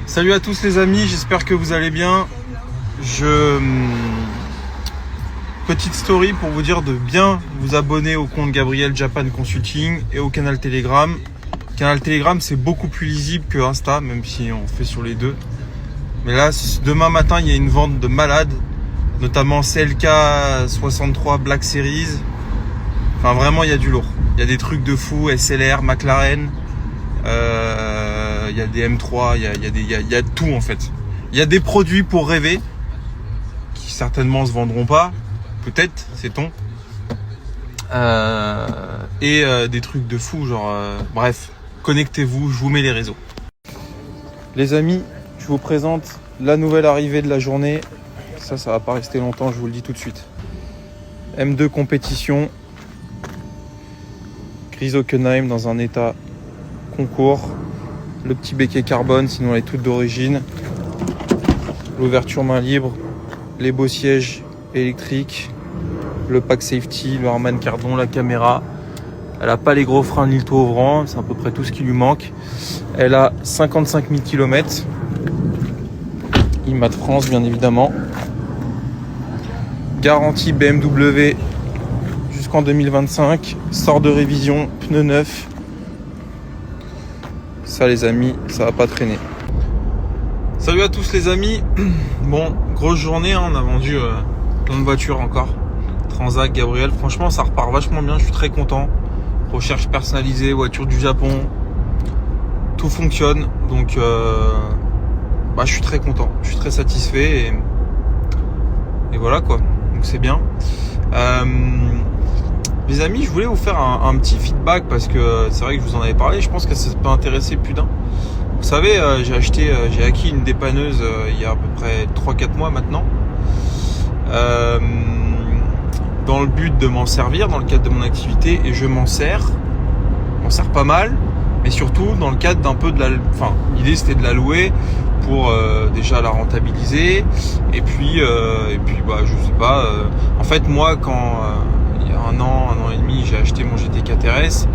Salut à tous les amis, j'espère que vous allez bien. Petite story pour vous dire de bien vous abonner au compte Gabriel Japan Consulting et au canal Telegram. Le canal Telegram, c'est beaucoup plus lisible que Insta, même si on fait sur les deux. Mais là, demain matin, il y a une vente de malades, notamment CLK 63 Black Series. Enfin, vraiment, il y a du lourd. Il y a des trucs de fou, SLR, McLaren. Il y a des M3, il y a tout en fait. Il y a des produits pour rêver qui certainement se vendront pas, peut-être, sait-on. Et des trucs de fou, genre bref, connectez-vous, je vous mets les réseaux. Les amis, je vous présente la nouvelle arrivée de la journée. Ça va pas rester longtemps, je vous le dis tout de suite. M2 compétition, grise Hockenheim dans un état concours. Le petit béquet carbone, sinon elle est toute d'origine. L'ouverture main libre, les beaux sièges électriques, le pack safety, le Harman Kardon, la caméra. Elle n'a pas les gros freins ni le toit ouvrant, c'est à peu près tout ce qui lui manque. Elle a 55 000 km. IMAT France, bien évidemment. Garantie BMW jusqu'en 2025. Sort de révision, pneus neufs. Ça les amis, ça va pas traîner. Salut à tous les amis. Bon, grosse journée, hein, on a vendu plein de voitures encore. Transat, Gabriel, franchement ça repart vachement bien, je suis très content. Recherche personnalisée, voiture du Japon. Tout fonctionne, donc je suis très content, je suis très satisfait et voilà quoi, donc c'est bien. Les amis, je voulais vous faire un petit feedback parce que c'est vrai que je vous en avais parlé, je pense que ça peut intéresser plus d'un. Vous savez, j'ai acquis une dépanneuse il y a à peu près 3-4 mois maintenant, dans le but de m'en servir dans le cadre de mon activité, et je m'en sers pas mal, mais surtout dans le cadre d'un peu de l'idée c'était de la louer pour déjà la rentabiliser, et puis je sais pas, en fait moi quand il y a un an et demi, j'ai acheté mon GT4 RS.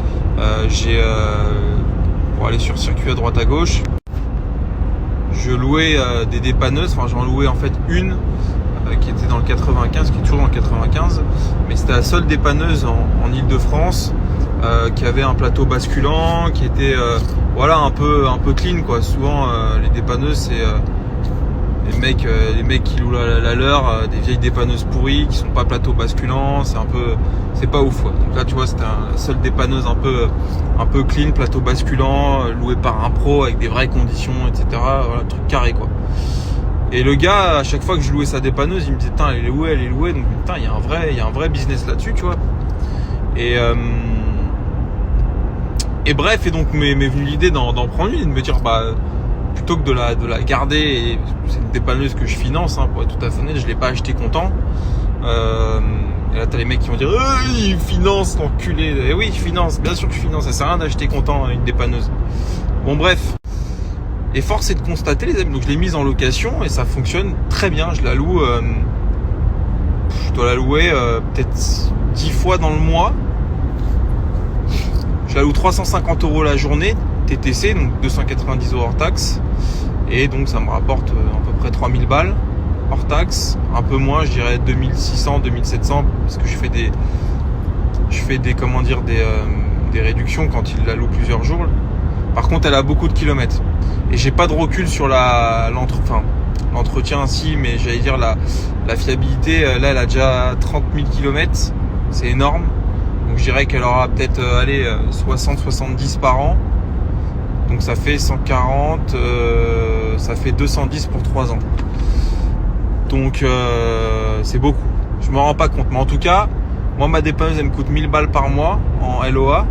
Pour aller sur circuit à droite à gauche, je louais des dépanneuses. Enfin, j'en louais en fait une qui était dans le 95, qui est toujours dans le 95, mais c'était la seule dépanneuse en Île-de-France qui avait un plateau basculant, qui était un peu clean quoi. Souvent les dépanneuses c'est les mecs qui louent la leur, des vieilles dépanneuses pourries qui sont pas plateau basculant, c'est pas ouf quoi. Donc là tu vois, c'était la seule dépanneuse un peu clean, plateau basculant, loué par un pro avec des vraies conditions, etc. Voilà, truc carré quoi. Et le gars, à chaque fois que je louais sa dépanneuse, il me disait elle est louée, donc putain, il y a un vrai business là-dessus, tu vois. Et bref, et donc m'est venue l'idée d'en prendre une, de me dire plutôt que de la garder, et c'est une dépanneuse que je finance, hein, pour être tout à fait honnête, je l'ai pas acheté content. Et là t'as les mecs qui vont dire il finance l'enculé. Et oui, je finance, bien sûr que je finance, ça sert à rien d'acheter content une dépanneuse. Bon bref. Et force est de constater les amis, donc je l'ai mise en location et ça fonctionne très bien. Je la loue, je dois la louer peut-être 10 fois dans le mois. Je la loue 350 € la journée, TTC, donc 290 € hors taxe. Et donc ça me rapporte à peu près 3000 balles hors taxe. Un peu moins, je dirais 2600, 2700, parce que je fais des réductions quand il la loue plusieurs jours. Par contre, elle a beaucoup de kilomètres. Et j'ai pas de recul sur l'entretien si, mais j'allais dire la fiabilité. Là, elle a déjà 30 000 km. C'est énorme. Donc je dirais qu'elle aura peut-être 60-70 par an. Donc ça fait 140, ça fait 210 pour 3 ans. Donc c'est beaucoup. Je m'en rends pas compte. Mais en tout cas, moi ma dépanneuse elle me coûte 1000 balles par mois en LOA.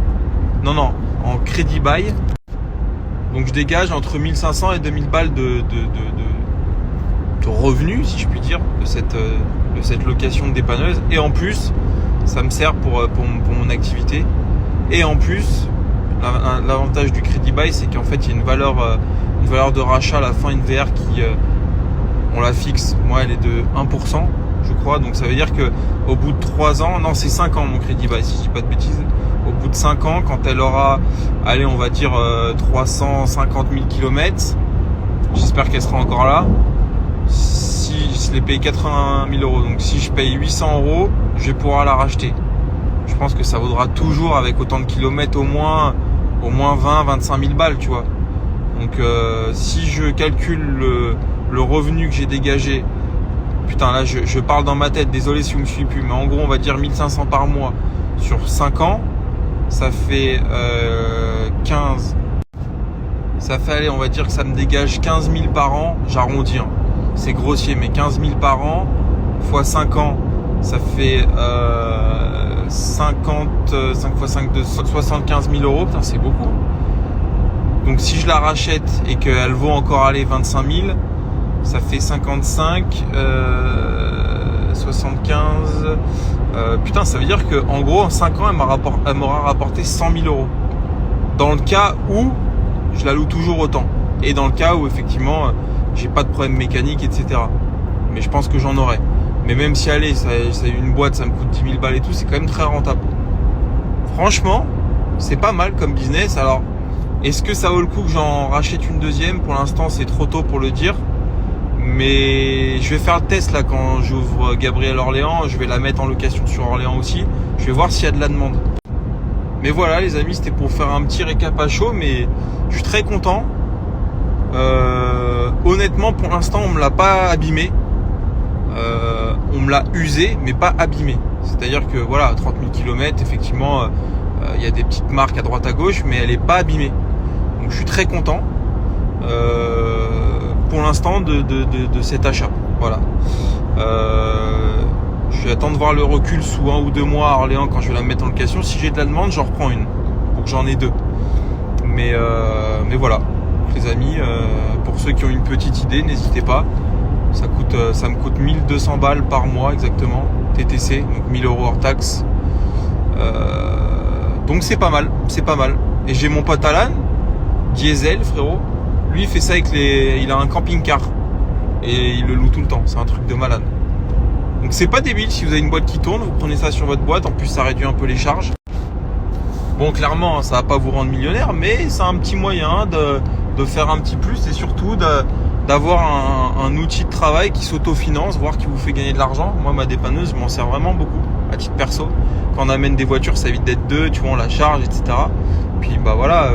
Non, en crédit bail. Donc je dégage entre 1500 et 2000 balles de revenus, si je puis dire, de cette location de dépanneuse. Et en plus, ça me sert pour mon activité. Et en plus, l'avantage du crédit bail, c'est qu'en fait, il y a une valeur de rachat à la fin, une VR qui, on la fixe. Moi, elle est de 1%, je crois. Donc ça veut dire que au bout de 3 ans, non, c'est 5 ans mon crédit bail, si je dis pas de bêtises. Au bout de 5 ans, quand elle aura, allez, on va dire 350 000 km, J'espère qu'elle sera encore là. Si je l'ai payé 80 000 euros, donc si je paye 800 euros, je vais pouvoir la racheter. Je pense que ça vaudra toujours, avec autant de kilomètres, au moins 20-25 000 balles, tu vois. Donc si je calcule le revenu que j'ai dégagé, putain là je parle dans ma tête, désolé si vous me suivez plus, mais en gros on va dire 1500 par mois sur 5 ans, ça fait 15. Ça fait, allez, on va dire que ça me dégage 15 000 par an, j'arrondis, hein. C'est grossier, mais 15 000 par an, fois 5 ans, ça fait 5 fois 5 de 75 000 euros, putain c'est beaucoup. Donc si je la rachète et qu'elle vaut encore aller 25 000, ça fait 55, 75, putain ça veut dire que en gros en 5 ans elle m'aura rapporté 100 000 euros. Dans le cas où je la loue toujours autant. Et dans le cas où effectivement j'ai pas de problème mécanique, etc. Mais je pense que j'en aurai. Mais même si allez, ça une boîte, ça me coûte 10 000 balles et tout, c'est quand même très rentable. Franchement, c'est pas mal comme business. Alors, est-ce que ça vaut le coup que j'en rachète une deuxième? Pour l'instant, c'est trop tôt pour le dire. Mais je vais faire le test là quand j'ouvre Gabriel Orléans. Je vais la mettre en location sur Orléans aussi. Je vais voir s'il y a de la demande. Mais voilà les amis, c'était pour faire un petit récap à chaud. Mais je suis très content. Honnêtement, pour l'instant, on me l'a pas abîmé. On me l'a usé, mais pas abîmé. C'est-à-dire que voilà, 30 000 km, effectivement, il y a des petites marques à droite à gauche, mais elle est pas abîmée. Donc je suis très content pour l'instant de cet achat. Voilà. Je vais attendre de voir le recul sous 1 ou 2 mois à Orléans quand je vais la mettre en location. Si j'ai de la demande, j'en reprends une pour que j'en ai 2. Mais voilà, les amis, pour ceux qui ont une petite idée, n'hésitez pas. Ça me coûte 1200 balles par mois exactement, TTC, donc 1000 euros hors taxe. Donc c'est pas mal. Et j'ai mon pote Alan, diesel frérot, lui il fait ça avec il a un camping-car et il le loue tout le temps, c'est un truc de malade. Donc c'est pas débile, si vous avez une boîte qui tourne, vous prenez ça sur votre boîte, en plus ça réduit un peu les charges. Bon clairement ça va pas vous rendre millionnaire, mais c'est un petit moyen de faire un petit plus et surtout d'avoir un outil de travail qui s'autofinance, voire qui vous fait gagner de l'argent. Moi, ma dépanneuse, je m'en sers vraiment beaucoup, à titre perso. Quand on amène des voitures, ça évite d'être deux, tu vois, on la charge, etc. Puis, bah voilà,